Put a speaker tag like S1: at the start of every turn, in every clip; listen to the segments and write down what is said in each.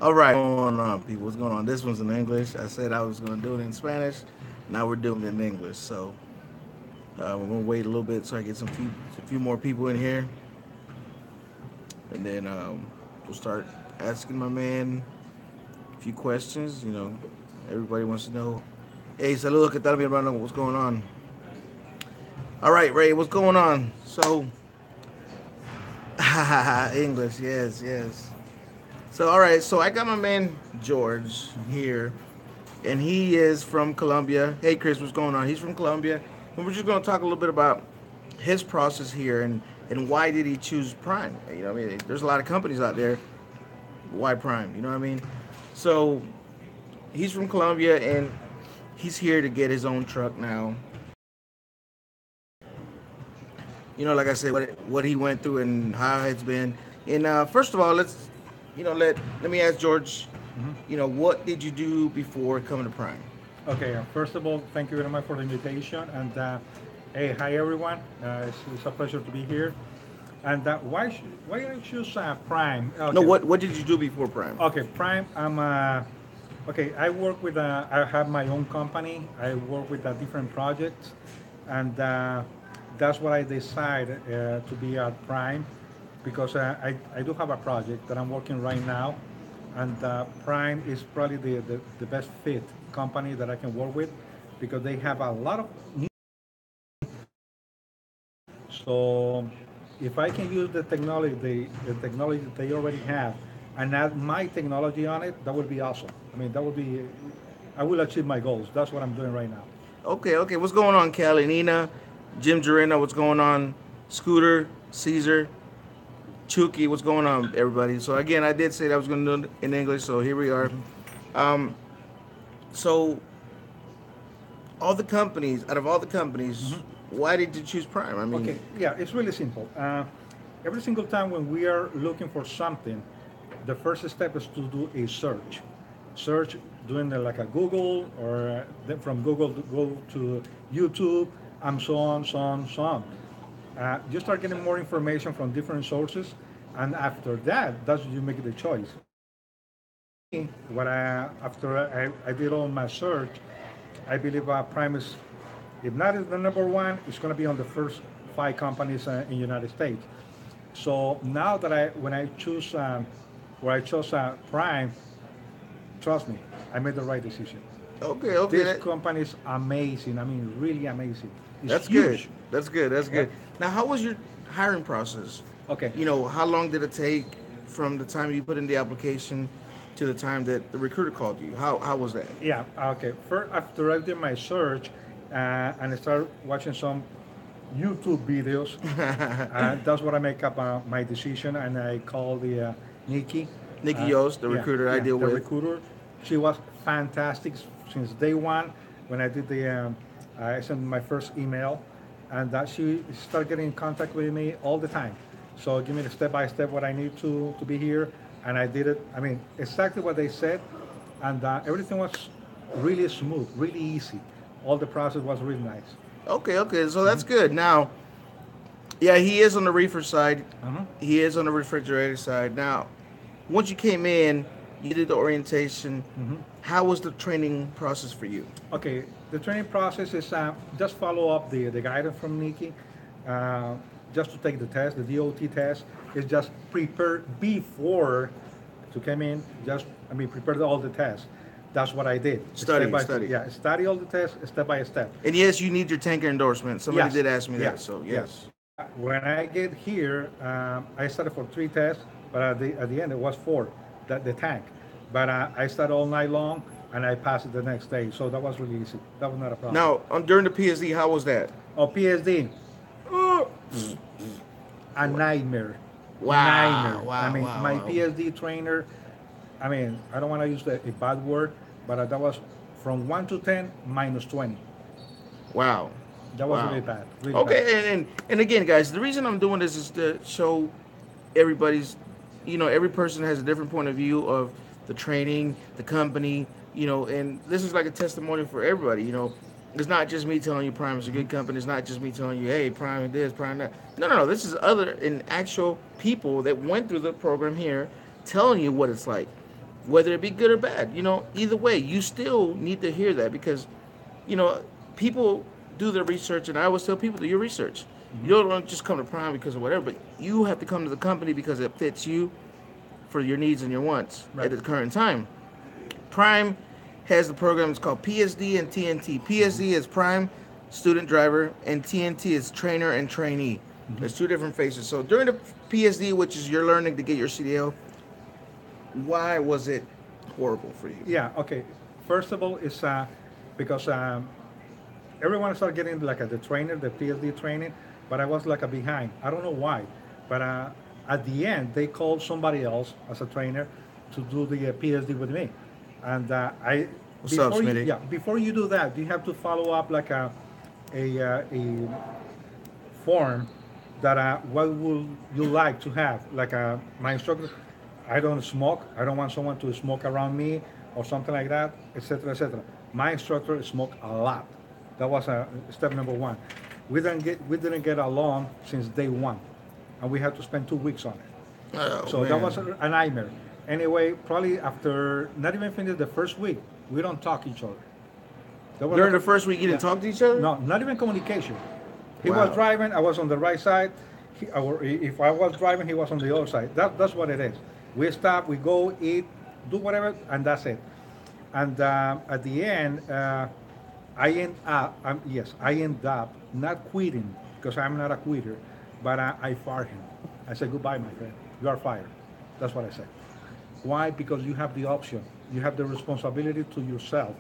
S1: All right, what's going on, people? What's going on? This one's in English. I said I was going to do it in Spanish. Now we're doing it in English. So we're going to wait a little bit so I get a few more people in here, and then we'll start asking my man a few questions. Everybody wants to know. Hey, saludos, ¿qué tal, mi hermano? What's going on? All right, Ray, what's going on? So, English, yes, yes. So, all right, so I got my man George here, and he is from Colombia. Hey, Chris, what's going on? He's from Colombia, and we're just going to talk a little bit about his process here and why did he choose Prime. There's a lot of companies out there. Why Prime? You know what I mean? So, he's from Colombia, and he's here to get his own truck now. Like I said, what he went through and how it's been. And first of all, let me ask George.
S2: Mhm.
S1: What did you do before coming to Prime?
S2: Okay, first of all, thank you very much for the invitation. And hey, hi everyone. It's a pleasure to be here. And why did I choose Prime?
S1: No,
S2: Okay,
S1: what did you do before Prime?
S2: okay, Prime. Okay. I work with. I have my own company. I work with different projects, and that's what I decided to be at Prime, because I do have a project that I'm working right now, and Prime is probably the best fit company that I can work with, because they have a lot of new. So if I can use the technology that they already have, and add my technology on it, that would be awesome. I mean, that would be, I will achieve my goals. That's what I'm doing right now.
S1: Okay, okay. What's going on, Callie, Nina, Jim Jarena? What's going on, Scooter, Caesar, Chucky? What's going on, everybody? So again, I did say that I was going to do it in English, so here we are.
S2: Mhm.
S1: Um, so out of all the companies,
S2: Mhm.
S1: why did you choose Prime? I mean,
S2: Okay, yeah, it's really simple. Every single time when we are looking for something, the first step is to do a search. Search doing like a Google, or then from Google to go to YouTube, and so on, so on, so on. You start getting more information from different sources, and after that, that's when you make the choice. Me, after I did all my search, I believe Prime is, if not is the number one, it's going to be on the first five companies in United States. So now that when I choose, where I chose Prime, trust me, I made the right decision.
S1: okay, okay.
S2: This company is amazing. I mean, really amazing. It's
S1: That's good.
S2: huge.
S1: That's good. That's
S2: Yeah.
S1: good. Now, how was your hiring process?
S2: Okay.
S1: How long did it take from the time you put in the application to the time that the recruiter called you? How was that?
S2: Yeah. Okay. First, after I did my search, and I started watching some YouTube videos, that's what I make up my decision. And I called the Nikki.
S1: Nikki
S2: Uh,
S1: Yost, the
S2: yeah,
S1: recruiter I
S2: yeah,
S1: deal
S2: the
S1: with.
S2: recruiter. She was fantastic since day one. When I did I sent my first email, and that she started getting in contact with me all the time. So give me the step by step what I need to be here, and I did it. I mean, exactly what they said, and everything was really smooth, really easy. All the process was really nice.
S1: Okay, okay. So
S2: Hmm.
S1: that's good. Now, yeah, he is on the reefer side.
S2: Uh-huh.
S1: He is on the refrigerator side. Now, once you came in, you did the orientation.
S2: Hmm.
S1: How was the training process for you?
S2: Okay, the training process is just follow up the guidance from Nikki. Uh, just to take the test, the DOT test, is just prepare before to come in. Just, I mean, prepare all the tests. That's what I did, step
S1: Study,
S2: by step.
S1: study.
S2: Yeah, study all the tests, step by step.
S1: And yes, you need your tanker endorsement. Somebody
S2: Yes,
S1: did ask me
S2: yeah,
S1: that, so
S2: yeah.
S1: yes.
S2: When I get here, I started for three tests, but at the end it was four, the tank. But I started all night long, and I passed it the next day. So that was really easy. That was not a problem.
S1: Now, during the PSD, how was that?
S2: Oh, PSD,
S1: Oh,
S2: a nightmare.
S1: wow,
S2: Nightmare. I
S1: wow,
S2: mean,
S1: wow,
S2: my
S1: wow.
S2: PSD trainer, I mean, I don't want to use a bad word, but that was from 1 to 10 minus 20.
S1: Wow.
S2: That was
S1: Wow.
S2: really bad. Really bad.
S1: Okay, and again, guys, the reason I'm doing this is to show everybody's, every person has a different point of view of the training, the company, and this is like a testimony for everybody. It's not just me telling you Prime is a
S2: Mhm.
S1: good company. It's not just me telling you, hey, Prime this, Prime that. No, no, no. This is other and actual people that went through the program here telling you what it's like. whether it be good or bad. Either way, you still need to hear that because, people do their research, and I always tell people do your research. You don't just come to Prime because of whatever, but you have to come to the company because it fits you for your needs and your wants
S2: Right.
S1: at the current time. Prime has the program. It's called PSD and TNT. PSD is Prime Student Driver, and TNT is Trainer and Trainee. There's two different phases. So during the PSD, which is you're learning to get your CDL, why was it horrible for you?
S2: Yeah. Okay. First of all, it's because everyone started getting like the trainer, the PhD training, but I was like a behind. I don't know why, but at the end they called somebody else as a trainer to do the PhD with me, and I.
S1: What's up,
S2: Before you,
S1: Smitty?
S2: yeah, before you do that, you have to follow up like a form that what would you like to have? Like my instructor, I don't smoke. I don't want someone to smoke around me or something like that, etc., etc. My instructor smoked a lot. That was step number one. We didn't get along since day one, and we had to spend 2 weeks on it.
S1: Oh,
S2: So that was a nightmare. Anyway, probably after not even finished the first week, we don't talk each other. That was
S1: During
S2: like
S1: the first week, you didn't talk to each other?
S2: no, not even communication. He
S1: Wow.
S2: was driving, I was on the right side. If I was driving, he was on the other side. That's what it is. We stop, we go eat, do whatever, and that's it. And at the end, I end up not quitting because I'm not a quitter, but I fired him. I said, goodbye, my friend. You are fired. That's what I said. Why? Because you have the option. You have the responsibility to yourself.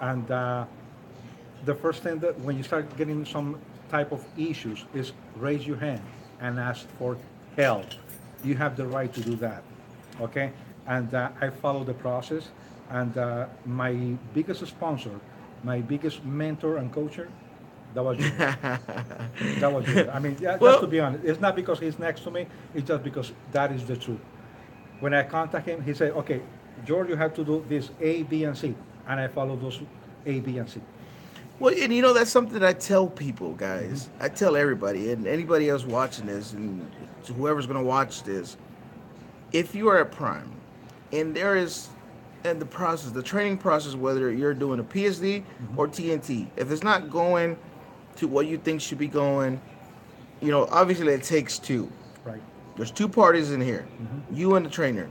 S2: And the first thing that when you start getting some type of issues is raise your hand and ask for help. You have the right to do that. Okay? And I follow the process. And my biggest sponsor, my biggest mentor and coacher, that was you. That was you. I mean, yeah,
S1: Well-
S2: just to be honest, it's not because he's next to me. It's just because that is the truth. When I contact him, he said, "Okay, George, you have to do this A, B, and C," and I follow those A, B, and C.
S1: Well, and that's something that I tell people, guys. I tell everybody, and anybody else watching this, and whoever's going to watch this, if you are at Prime, and there is, and the process, the training process, whether you're doing a PSD or TNT, if it's not going to what you think should be going, obviously it takes two.
S2: Right.
S1: There's two parties in here, you and the trainer.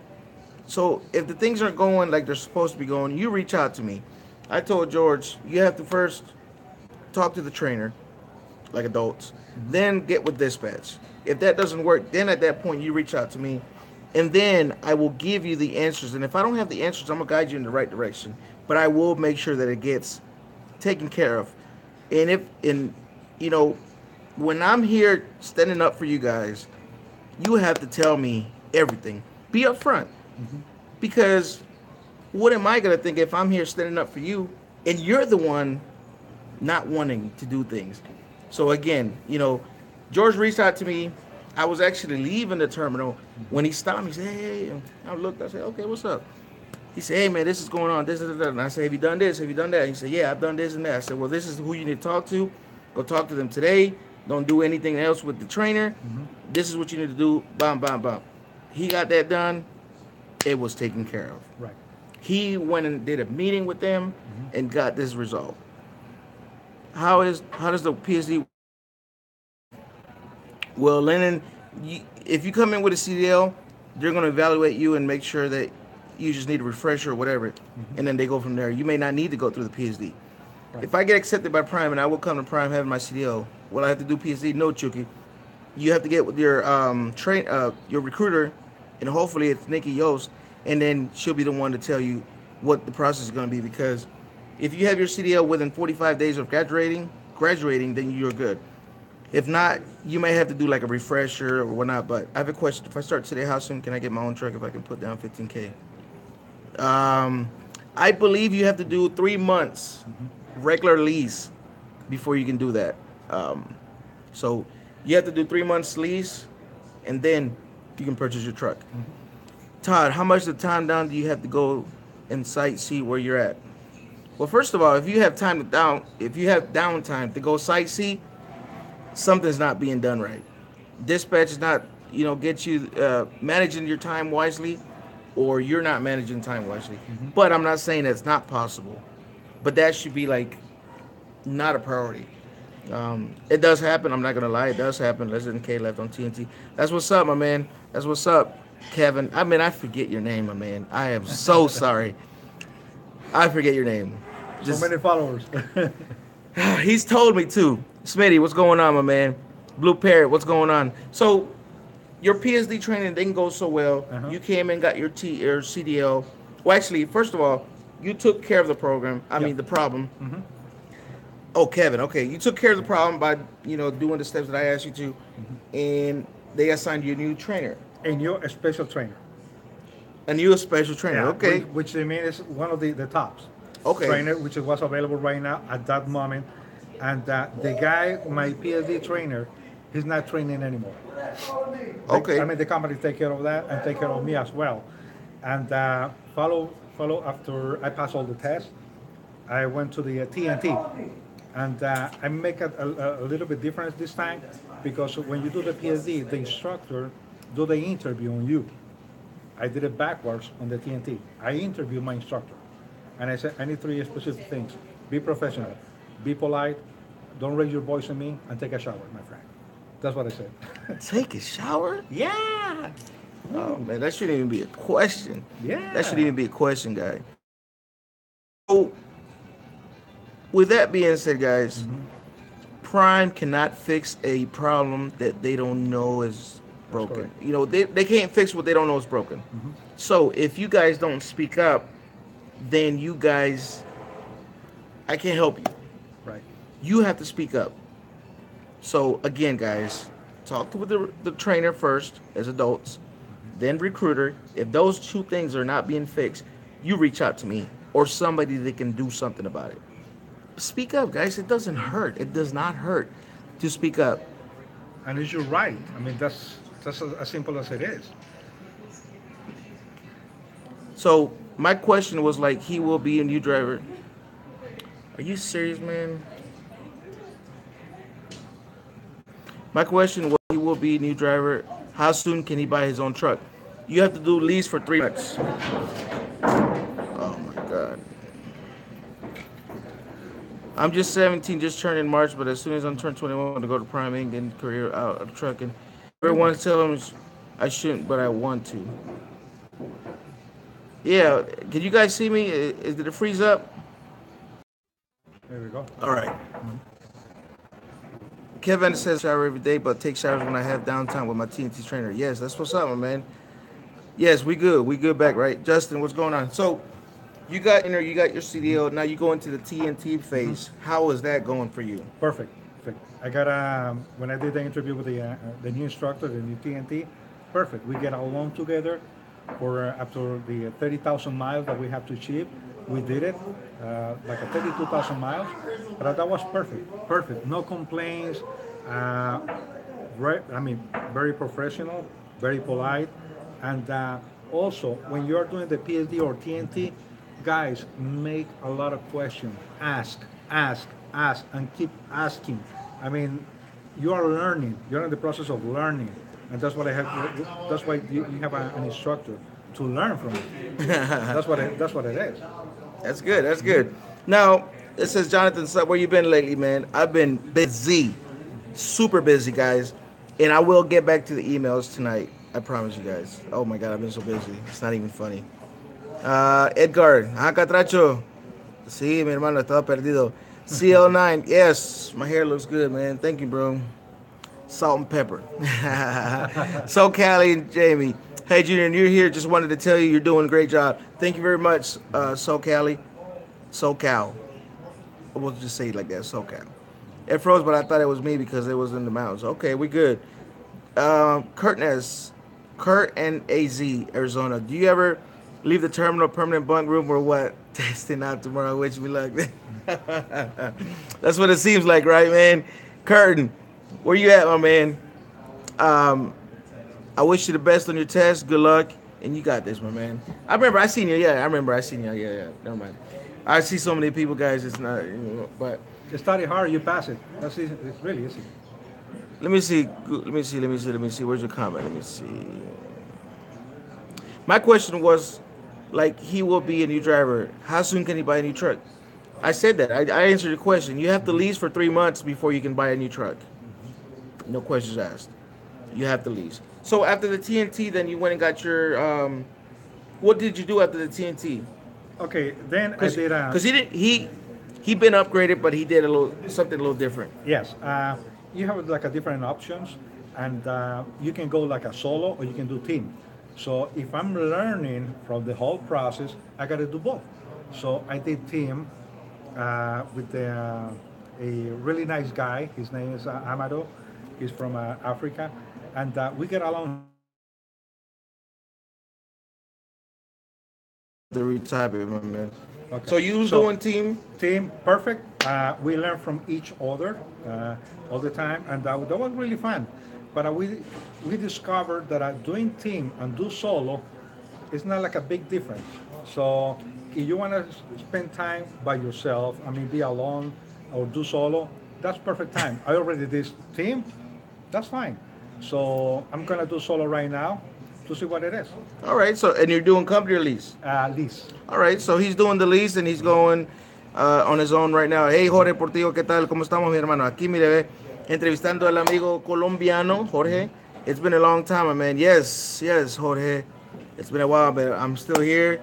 S1: So if the things aren't going like they're supposed to be going, you reach out to me. I told George, you have to first talk to the trainer, like adults, then get with dispatch. If that doesn't work, then at that point you reach out to me, and then I will give you the answers. And if I don't have the answers, I'm gonna guide you in the right direction. But I will make sure that it gets taken care of. And when I'm here standing up for you guys, you have to tell me everything. Be upfront, because what am I gonna think if I'm here standing up for you and you're the one not wanting to do things? So again, George reached out to me. I was actually leaving the terminal when he stopped me. He said, "Hey," I looked. I said, "Okay, what's up?" He said, "Hey man, this is going on. This and that." And I said, "Have you done this? Have you done that?" He said, "Yeah, I've done this and that." I said, "Well, this is who you need to talk to. Go talk to them today. Don't do anything else with the trainer. This is what you need to do." Bam, bam, bam. He got that done. It was taken care of.
S2: Right.
S1: He went and did a meeting with them and got this resolved. How does the PSD? Well, Lennon, if you come in with a CDL, they're going to evaluate you and make sure that you just need a refresher or whatever, and then they go from there. You may not need to go through the PSD.
S2: Right.
S1: If I get accepted by Prime and I will come to Prime having my CDL, will I have to do PSD? No, Chucky. You have to get with your your recruiter, and hopefully it's Nikki Yost, and then she'll be the one to tell you what the process is going to be. Because if you have your CDL within 45 days of graduating, then you're good. If not, you may have to do like a refresher or whatnot. But I have a question. If I start today, how soon can I get my own truck if I can put down $15K? I believe you have to do 3 months regular lease before you can do that. So you have to do 3 months lease, and then you can purchase your truck. Todd, how much of the time down do you have to go and sightsee where you're at? Well, first of all, if you have downtime to go sightsee, something's not being done right. Dispatch is not, get you managing your time wisely. or you're not managing time wisely. But I'm not saying that's not possible. But that should be like not a priority. It does happen. I'm not gonna lie. It does happen. Resident K left on TNT. That's what's up, my man. That's what's up, Kevin. I mean, I forget your name, my man. I am so sorry. I forget your name.
S2: So
S1: Just
S2: many followers.
S1: he's told me too. Smitty, what's going on, my man? Blue Parrot, what's going on? So your PSD training didn't go so well. You came and got your CDL. Well, actually, first of all, you took care of the program. I mean, the problem. Oh, Kevin. Okay, you took care of the problem by doing the steps that I asked you to, and they assigned you a new trainer.
S2: And you're a special trainer.
S1: A new special trainer.
S2: Yeah,
S1: Okay.
S2: which they mean is one of the tops.
S1: Okay.
S2: Trainer, which was available right now at that moment. And the guy, my PSD trainer, he's not training anymore.
S1: Okay.
S2: I mean, the company take care of that and take care of me as well. And follow after I passed all the tests, I went to the TNT. And I make a little bit difference this time because when you do the PSD, the instructor do the interview on you. I did it backwards on the TNT. I interviewed my instructor. And I said, I need 3 specific things. Be professional, be polite, don't raise your voice on me, and take a shower, my friend. That's what I said.
S1: Take a shower?
S2: Yeah.
S1: Oh man, that shouldn't even be a question.
S2: Yeah.
S1: That shouldn't even be a question, guy. So, with that being said, guys, Prime cannot fix a problem that they don't know is broken. They can't fix what they don't know is broken. So if you guys don't speak up, then you guys, I can't help you.
S2: Right.
S1: You have to speak up. So again, guys, talk to the trainer first as adults, then recruiter. If those 2 things are not being fixed, you reach out to me or somebody that can do something about it. Speak up, guys. It doesn't hurt. It does not hurt to speak up.
S2: And it's your right. I mean, that's as simple as it is.
S1: So my question was like, he will be a new driver. Are you serious, man? My question was, he will be a new driver. How soon can he buy his own truck? You have to do lease for 3 months. Oh my God. I'm just 17, just turned in March, but as soon as I'm turned 21, I'm going to go to Prime Inc. and career out of trucking. Everyone's telling me I shouldn't, but I want to. Yeah, can you guys see me? Did it freeze up?
S2: There we go.
S1: All right. Kevin says shower every day, but take showers when I have downtime with my TNT trainer. Yes, that's what's up, my man. Yes, we good. We good back, right? Justin, what's going on? So you got your CDL. Now you go into the TNT phase. How is that going for you?
S2: Perfect. I got when I did the interview with the new instructor, the new TNT. Perfect. We get along together for after the 30,000 miles that we have to achieve. We did it, like a 32,000 miles, but that was perfect. No complaints. Very professional, very polite, and also when you're doing the PSD or TNT, guys, make a lot of questions. Ask, and keep asking. I mean, you are learning. You're in the process of learning, and that's what I have. That's why you have an instructor to learn from it. That's what it is.
S1: That's good. That's good. Now, it says, Jonathan, where you been lately, man? I've been busy. Super busy, guys. And I will get back to the emails tonight. I promise you guys. Oh, my God, I've been so busy. It's not even funny. Edgar, catracho. Sí, mi hermano, estaba perdido. CL9, yes, my hair looks good, man. Thank you, bro. Salt and pepper. So, Callie and Jamie. Hey, Junior, you're here. Just wanted to tell you you're doing a great job. Thank you very much, SoCal. We'll just say it like that, SoCal. It froze, but I thought it was me because it was in the mountains. Okay, we good. Kurt and AZ, Arizona. Do you ever leave the terminal permanent bunk room or what? Testing out tomorrow. Wish me luck. That's what it seems like, right, man? Curtin, where you at, my man? I wish you the best on your test. Good luck. And you got this, my man. I remember I seen you. Yeah. Never mind. I see so many people, guys. It's not, but.
S2: You study hard, you pass it. It's really easy.
S1: Let me see. Where's your comment? Let me see. My question was, like, he will be a new driver. How soon can he buy a new truck? I said that. I answered the question. You have to lease for 3 months before you can buy a new truck. No questions asked. You have to lease. So after the TNT, then you went and got your. What did you do after the TNT?
S2: Okay, then I
S1: Because
S2: did
S1: he didn't he been upgraded, but he did a little something a little different.
S2: yes. You have like a different options, and you can go like a solo or you can do team. So if I'm learning from the whole process, I got to do both. So I did team with a really nice guy. His name is Amado. He's from Africa, and we get along.
S1: The retype it, my man.
S2: Okay,
S1: So you was
S2: so
S1: doing team.
S2: team perfect. We learn from each other all the time, and that was really fun. But we discovered that doing team and do solo is not like a big difference. So if you want to spend time by yourself, I mean, be alone or do solo, that's perfect time. I already did team, that's fine. So I'm gonna do solo right now to see what it is.
S1: All right. So and you're doing company or lease.
S2: Lease.
S1: All right. So he's doing the lease and he's going on his own right now. Hey Jorge Portillo, ¿qué tal? ¿Cómo estamos, mi hermano? Aquí mire, ve, entrevistando al amigo colombiano Jorge. It's been a long time, my man. Yes, yes, Jorge. It's been a while, but I'm still here.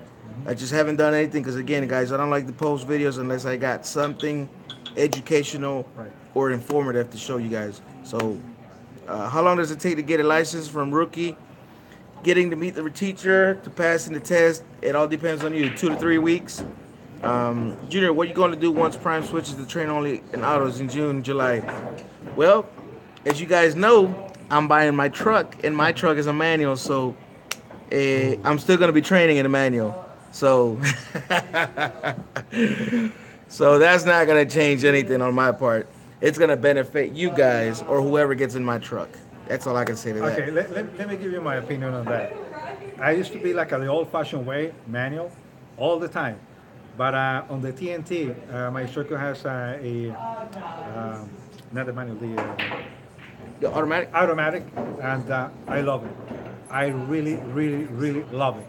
S1: I just haven't done anything because, again, guys, I don't like to post videos unless I got something educational
S2: Right.
S1: or informative to show you guys. So, how long does it take to get a license from rookie? Getting to meet the teacher to passing the test, it all depends on you. 2 to 3 weeks. Junior, what are you going to do once Prime switches to train only in autos in June, July? Well, as you guys know, I'm buying my truck, and my truck is a manual, so I'm still going to be training in a manual. So, so that's not going to change anything on my part. It's going to benefit you guys or whoever gets in my truck. That's all I can say to that.
S2: Okay, let me give you my opinion on that. I used to be like the old-fashioned way, manual, all the time. But on the TNT, my circle has not the manual, the
S1: The automatic?
S2: automatic, and I love it. I really, really, really love it.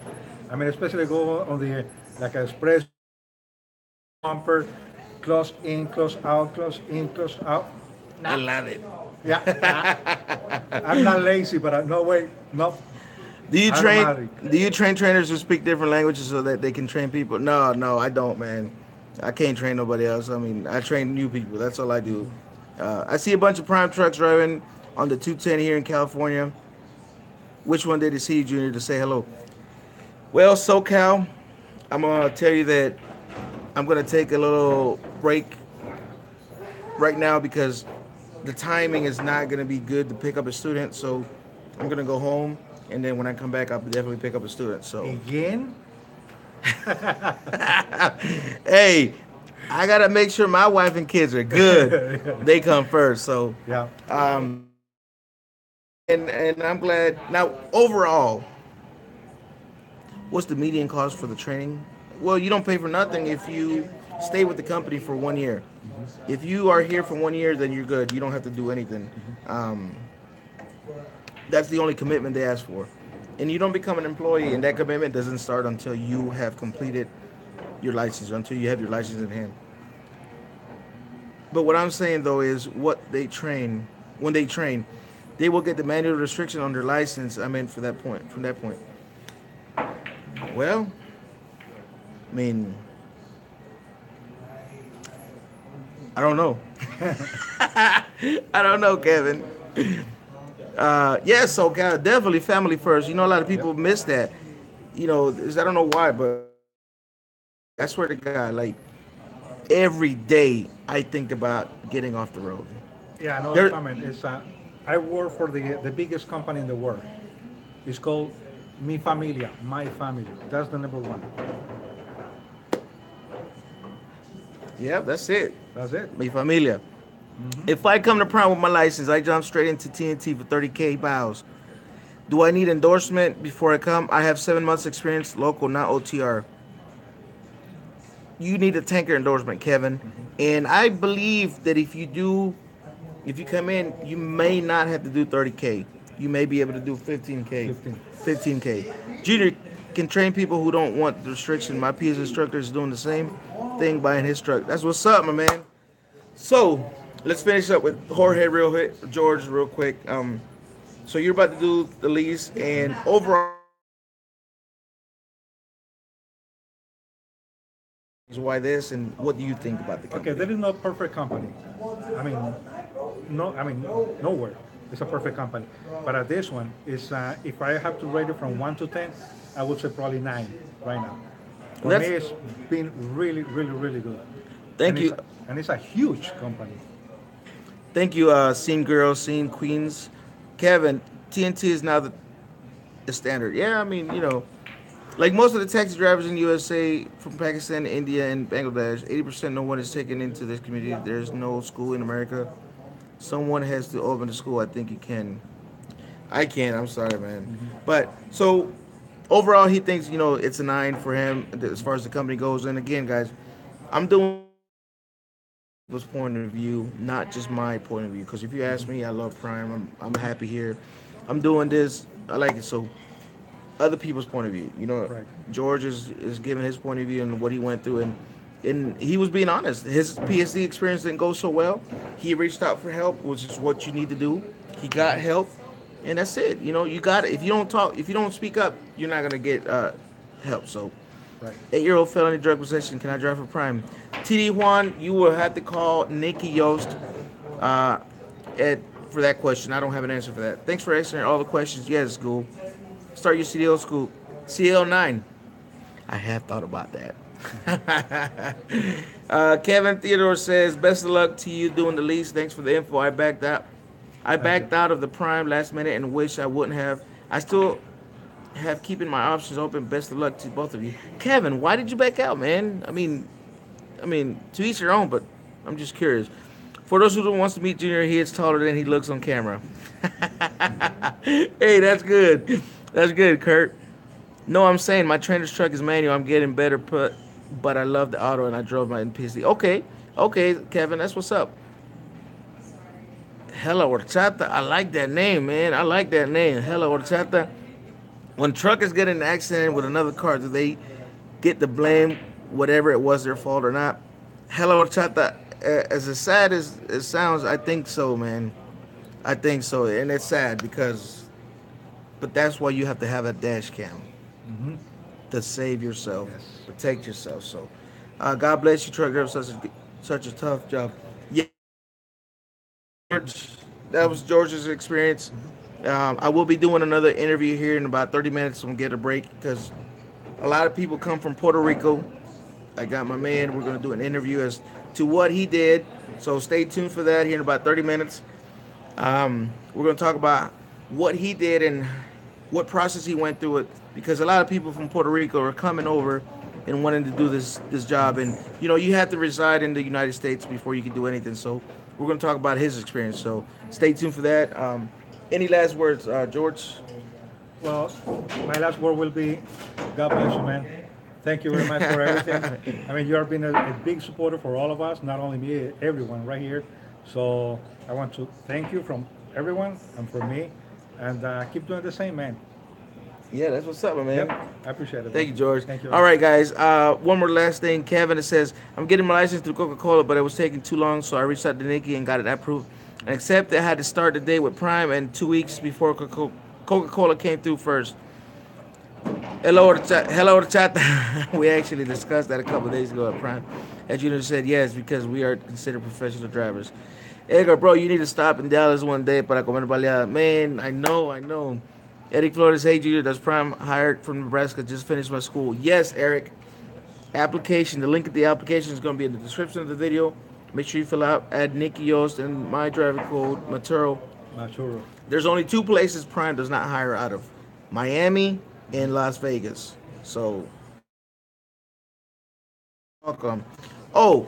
S2: I mean, especially go on the like express bumper, close in, close out, close in, close out.
S1: I love it.
S2: Yeah, I'm not lazy, but no way, no.
S1: Do you
S2: Automatic.
S1: train? Do you train trainers who speak different languages so that they can train people? No, no, I don't, man. I can't train nobody else. I mean, I train new people. That's all I do. I see a bunch of prime trucks driving on the 210 here in California. Which one did you see, Junior, to say hello? Well, SoCal, I'm gonna tell you that I'm gonna take a little break right now because the timing is not gonna be good to pick up a student. So I'm gonna go home, and then when I come back, I'll definitely pick up a student. So
S2: Again?
S1: hey, I gotta make sure my wife and kids are good. They come first. So
S2: Yeah.
S1: and I'm glad. Now overall, what's the median cost for the training? Well, you don't pay for nothing if you stay with the company for 1 year. If you are here for 1 year, then you're good. You don't have to do anything. That's the only commitment they ask for. And you don't become an employee, and that commitment doesn't start until you have completed your license, until you have your license in hand. But what I'm saying though is what they train, when they train, they will get the manual restriction on their license. I mean, for that point, from that point. Well, I mean, I don't know. I don't know, Kevin. Yes, so definitely family first. You know, a lot of people miss that. You know, I don't know why, but I swear to God, like every day I think about getting off the road.
S2: Yeah, another
S1: There,
S2: comment is I work for the biggest company in the world. It's called Mi Familia, my family. That's the number one.
S1: yeah, that's it.
S2: That's it.
S1: Mi familia. If I come to Prime with my license, I jump straight into TNT for 30K bows. Do I need endorsement before I come? I have 7 months experience, local, not OTR. You need a tanker endorsement, Kevin. And I believe that if you come in, you may not have to do 30K. You may be able to do 15K.
S2: 15.
S1: 15K. Junior, can train people who don't want the restriction. My PS instructor is doing the same thing buying his truck. That's what's up, my man. So let's finish up with Jorge real quick, George real quick. So you're about to do the lease, and overall, why this, and what do you think about the
S2: Okay,
S1: company?
S2: there is no perfect company. I mean, nowhere is a perfect company. But at this one is, if I have to rate it from 1 to 10, I would say probably 9 right now. For me,
S1: That's
S2: it's been really, really, really good, and
S1: thank you,
S2: it's a huge company.
S1: thank you, scene girls, scene queens, Kevin. TNT is now the standard. Yeah, I mean, like most of the taxi drivers in the USA from Pakistan, India, and Bangladesh, 80% no one is taken into this community. There's no school in America. Someone has to open the school. I think you can. I can't. I'm sorry, man. But so overall, he thinks it's a 9 for him as far as the company goes. And again, guys, I'm doing people's point of view, not just my point of view. Because if you ask me, I love Prime. I'm happy here. I'm doing this. I like it. So other people's point of view.
S2: Right.
S1: George is giving his point of view and what he went through, and he was being honest. His PSD experience didn't go so well. He reached out for help, which is what you need to do. He got help, and that's it. You got it. If you don't talk, if you don't speak up, you're not gonna get help. So,
S2: Right.
S1: 8-year-old felony drug possession. Can I drive for Prime? TD Juan, you will have to call Nikki Yost uh, at for that question. I don't have an answer for that. Thanks for answering all the questions. Yes, school. Start your CDL school. CDL 9. I have thought about that. Kevin Theodore says, "Best of luck to you doing the lease. Thanks for the info. I backed out. I
S2: Thank you.
S1: backed out of the Prime last minute and wish I wouldn't have. I still have keeping my options open. Best of luck to both of you." Kevin, why did you back out, man? I mean, to each their own. But I'm just curious. For those who don't wants to meet Junior, he is taller than he looks on camera. Hey, that's good. That's good, Kurt. No, I'm saying my trainer's truck is manual. I'm getting better, but I love the auto and I drove my NPC. Okay, okay, Kevin, that's what's up. Hella horchata. I like that name, man. I like that name. Hella horchata. When truckers get in an accident with another car, do they get the blame, whatever it was their fault or not? Hella horchata. As sad as it sounds, I think so, man. I think so, and it's sad but that's why you have to have a dash cam
S2: Hmm.
S1: to save yourself,
S2: Yes.
S1: protect yourself. So, God bless you, truck driver. Such a tough job. Yeah, George, that was George's experience. I will be doing another interview here in about 30 minutes. I'm gonna get a break because a lot of people come from Puerto Rico. I got my man. We're gonna do an interview as to what he did. So stay tuned for that here in about 30 minutes. We're going to talk about what he did and what process he went through it, because a lot of people from Puerto Rico are coming over and wanting to do this job, and you have to reside in the United States before you can do anything. So we're going to talk about his experience. So stay tuned for that. Any last words, George?
S2: Well, my last word will be, God bless you, man. Thank you very much for everything. I mean, you have been a big supporter for all of us, not only me, everyone right here. So I want to thank you from everyone and for me, and keep doing the same, man.
S1: Yeah, that's what's up, my
S2: Yep,
S1: man.
S2: I appreciate it,
S1: Thank
S2: man.
S1: you, George.
S2: Thank you.
S1: All right, guys. One more last thing. Kevin, it says, "I'm getting my license through Coca-Cola, but it was taking too long, so I reached out to Nikki and got it approved. And except I had to start the day with Prime and 2 weeks before Coca-Cola came through first." Hello, chat. We actually discussed that a couple of days ago at Prime. As Junior said, yes, because we are considered professional drivers. Edgar, bro, you need to stop in Dallas one day para comer baleada. Man, I know. Eric Flores, hey, Junior, does Prime hired from Nebraska? Just finished my school. Yes, Eric. Application. The link of the application is going to be in the description of the video. Make sure you fill out, add Nikki Yost and my driver code, Maturo.
S2: Machuro.
S1: There's only two places Prime does not hire out of: Miami and Las Vegas. So, welcome. Oh,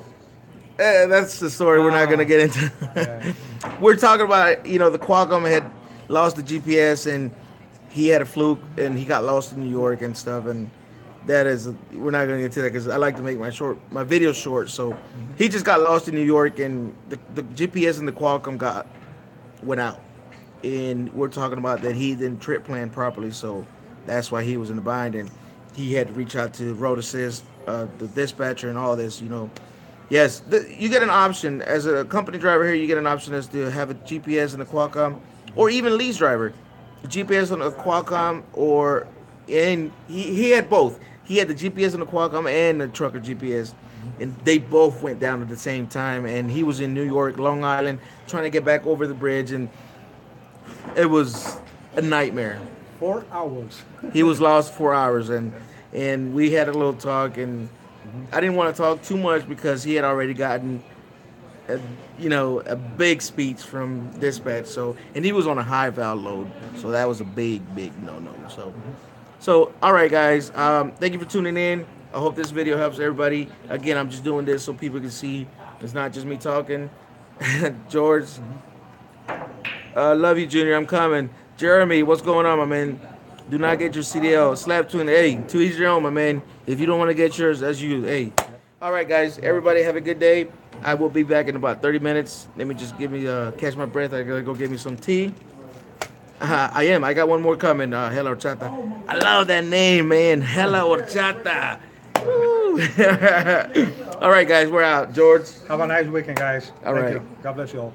S1: that's the story we're not going to
S2: Ah,
S1: get into.
S2: yeah.
S1: We're talking about, the Qualcomm had lost the GPS and he had a fluke and he got lost in New York and stuff. And we're not going to get into that because I like to make my videos short. So
S2: Mhm.
S1: he just got lost in New York and the GPS and the Qualcomm went out. And we're talking about that he didn't trip plan properly. So that's why he was in the bind. And he had to reach out to Road Assist, the dispatcher, and all this. Yes, you get an option as a company driver here. You get an option as to have a GPS and a Qualcomm, or even lease driver, GPS on a Qualcomm, and he had both. He had the GPS on the Qualcomm and the trucker GPS, and they both went down at the same time. And he was in New York, Long Island, trying to get back over the bridge, and it was a nightmare.
S2: 4 hours.
S1: He was lost 4 hours, and we had a little talk, and I didn't want to talk too much because he had already gotten a big speech from dispatch. So, and he was on a high val load, so that was a big no. So all right, guys, thank you for tuning in. I hope this video helps everybody. Again, I'm just doing this so people can see it's not just me talking. George, love you, Junior. I'm coming. Jeremy, what's going on, my man? Do not get your CDL. Slap to to each your own, my man. If you don't want to get yours, that's you. Hey. All right, guys. Everybody have a good day. I will be back in about 30 minutes. Let me just catch my breath. I gotta go get me some tea. I am. I got one more coming. Hella Horchata. I love that name, man. Hella Horchata. Woo. All right, guys. We're out. George.
S2: Have a nice weekend, guys.
S1: All right.
S2: Thank you. God bless you all.